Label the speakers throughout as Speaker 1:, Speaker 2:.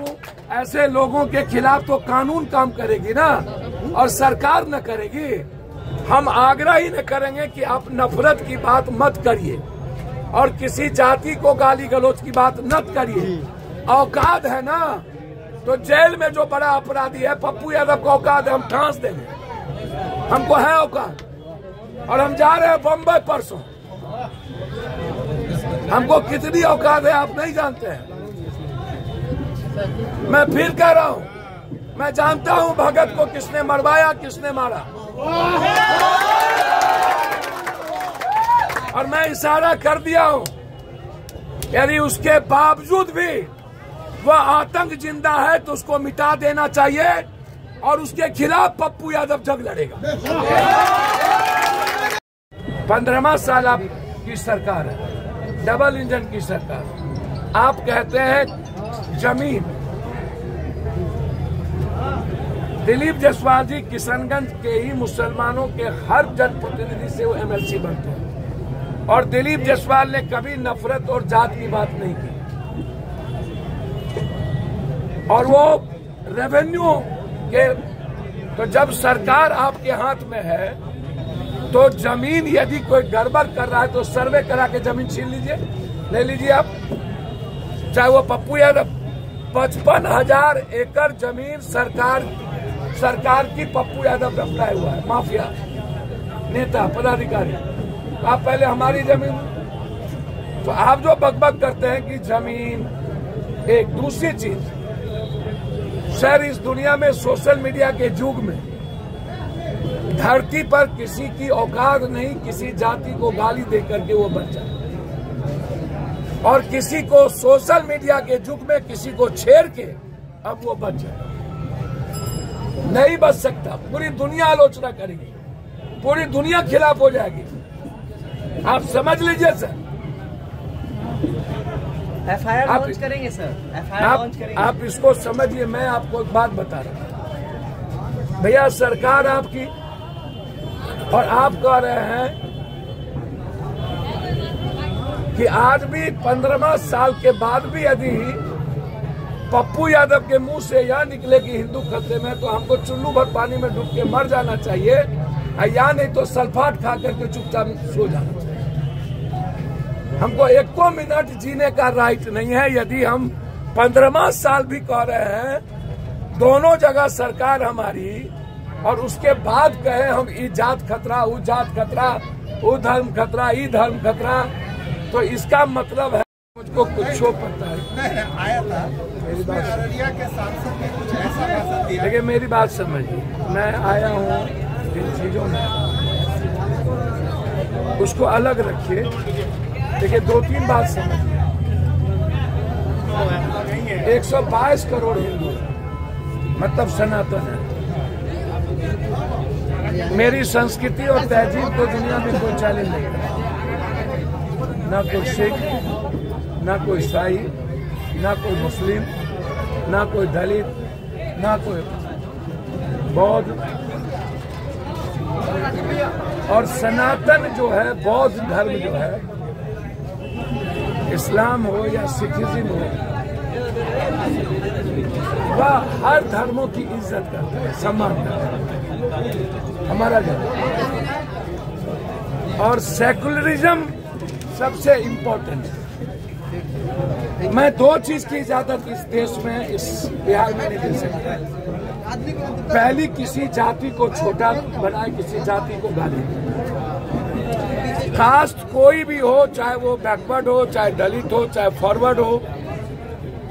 Speaker 1: करूं, ऐसे लोगों के खिलाफ तो कानून काम करेगी ना, और सरकार न करेगी। हम आग्रह ही न करेंगे कि आप नफरत की बात मत करिए और किसी जाति को गाली गलौज की बात मत करिए। औकात है ना तो जेल में जो बड़ा अपराधी है पप्पू यादव को औकात है, हम ठांस देंगे, हमको है औकात। और हम जा रहे हैं बम्बई परसों, हमको कितनी औकात है आप नहीं जानते हैं। मैं फिर कह रहा हूं, मैं जानता हूं भगत को किसने मरवाया, किसने मारा, और मैं इशारा कर दिया हूं। यदि उसके बावजूद भी वह आतंक जिंदा है तो उसको मिटा देना चाहिए और उसके खिलाफ पप्पू यादव जंग लड़ेगा। 15वां साल आपकी सरकार है, डबल इंजन की सरकार। आप कहते हैं जमीन, दिलीप जायसवाल जी किशनगंज के ही मुसलमानों के हर जनप्रतिनिधि से वो एमएलसी बनते हैं, और दिलीप जायसवाल ने कभी नफरत और जात की बात नहीं की। और वो रेवेन्यू के, तो जब सरकार आपके हाथ में है तो जमीन यदि कोई गड़बड़ कर रहा है तो सर्वे करा के जमीन छीन लीजिए, ले लीजिए आप। चाहे वो पप्पू यादव 55,000 एकड़ जमीन सरकार की पप्पू यादव दफनाया हुआ है, माफिया नेता पदाधिकारी। तो आप पहले हमारी जमीन, तो आप जो बकबक करते हैं कि जमीन, एक दूसरी चीज सर, इस दुनिया में सोशल मीडिया के युग में धरती पर किसी की औकात नहीं किसी जाति को गाली दे करके वो बच जाए, और किसी को सोशल मीडिया के युग में किसी को छेड़ के अब वो बच जाए, नहीं बच सकता। पूरी दुनिया आलोचना करेगी, पूरी दुनिया खिलाफ हो जाएगी। आप समझ लीजिए सर।
Speaker 2: एफआईआर लॉन्च करेंगे सर, एफआईआर लॉन्च करेंगे।
Speaker 1: आप इसको समझिए, मैं आपको एक बात बता रहा हूं भैया, सरकार आपकी, और आप कह रहे हैं कि आज भी 15वां साल के बाद भी यदि पप्पू यादव के मुंह से यह निकले कि हिंदू खतरे में, तो हमको चुल्लू भर पानी में डूब के मर जाना चाहिए, या नहीं तो सल्फाट खा करके चुपचाप सो जाना चाहिए। हमको 1 मिनट जीने का राइट नहीं है। यदि हम 15वां साल भी कह रहे हैं दोनों जगह सरकार हमारी, और उसके बाद कहे हम ई जात खतरा, वो जात खतरा, वो धर्म खतरा, ई धर्म खतरा, तो इसका मतलब है मुझको कुछ पता है।
Speaker 3: आया था मेरी बात, अररिया के सांसद ने कुछ ऐसा भाषण दिया।
Speaker 1: देखिए मेरी बात समझिए, मैं आया हूँ इन चीजों में, उसको अलग रखिए। देखिए 2-3 बात समझिए, 122 करोड़ हिंदू मतलब सनातन है। मेरी संस्कृति और तहजीब को दुनिया में कोई चैलेंज नहीं करता, ना कोई सिख, ना कोई ईसाई, ना कोई मुस्लिम, ना कोई दलित, ना कोई बौद्ध। और सनातन जो है, बौद्ध धर्म जो है, इस्लाम हो या सिखिज्म हो, वह हर धर्मों की इज्जत करता है, सम्मान करता है, हमारा धर्म। और सेकुलरिज्म सबसे इम्पोर्टेंट है। मैं 2 चीज की इजाजत इस देश में, इस बिहार में नहीं दे सकता। पहली, किसी जाति को छोटा बनाए, किसी जाति को गाली दे। कास्ट कोई भी हो, चाहे वो बैकवर्ड हो, चाहे दलित हो, चाहे फॉरवर्ड हो,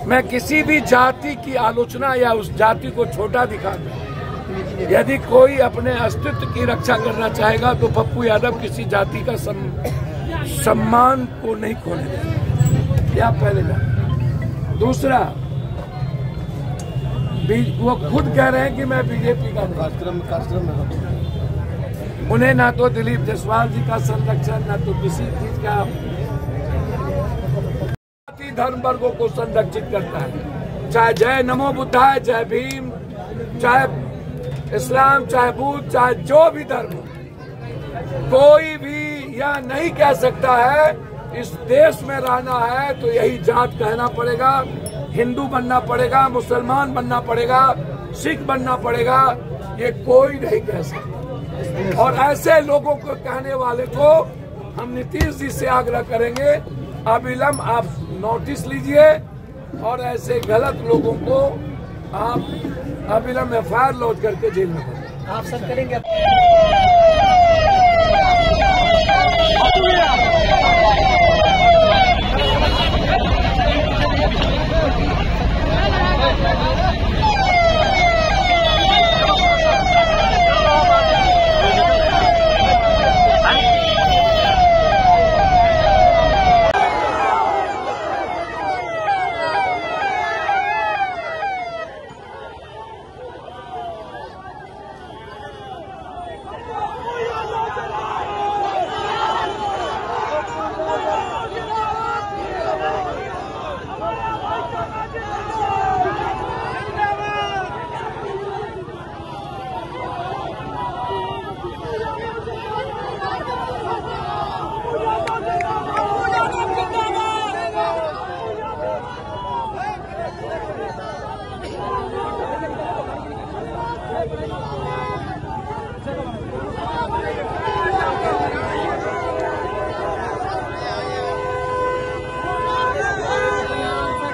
Speaker 1: मैं किसी भी जाति की आलोचना या उस जाति को छोटा दिखा दूं। यदि कोई अपने अस्तित्व की रक्षा करना चाहेगा तो पप्पू यादव किसी जाति का सम्मान को नहीं खोने देगा, या पहले बात। दूसरा, वो खुद कह रहे हैं कि मैं बीजेपी का कार्यक्रम में, उन्हें ना तो दिलीप जायसवाल जी का संरक्षण, ना तो किसी चीज का धर्म वर्गों को संरक्षित करता है। चाहे जय नमो बुद्धाय, जय भीम, चाहे इस्लाम, चाहे बुद्ध, चाहे जो भी धर्म, कोई भी यह नहीं कह सकता है इस देश में रहना है तो यही जात कहना पड़ेगा, हिंदू बनना पड़ेगा, मुसलमान बनना पड़ेगा, सिख बनना पड़ेगा, ये कोई नहीं कह सकता। और ऐसे लोगों को कहने वाले को हम नीतीश जी से आग्रह करेंगे, अविलंब आप नोटिस लीजिए और ऐसे गलत लोगों को आप अविलंब FIR लॉन्च करके जेल में
Speaker 2: आप सब करेंगे।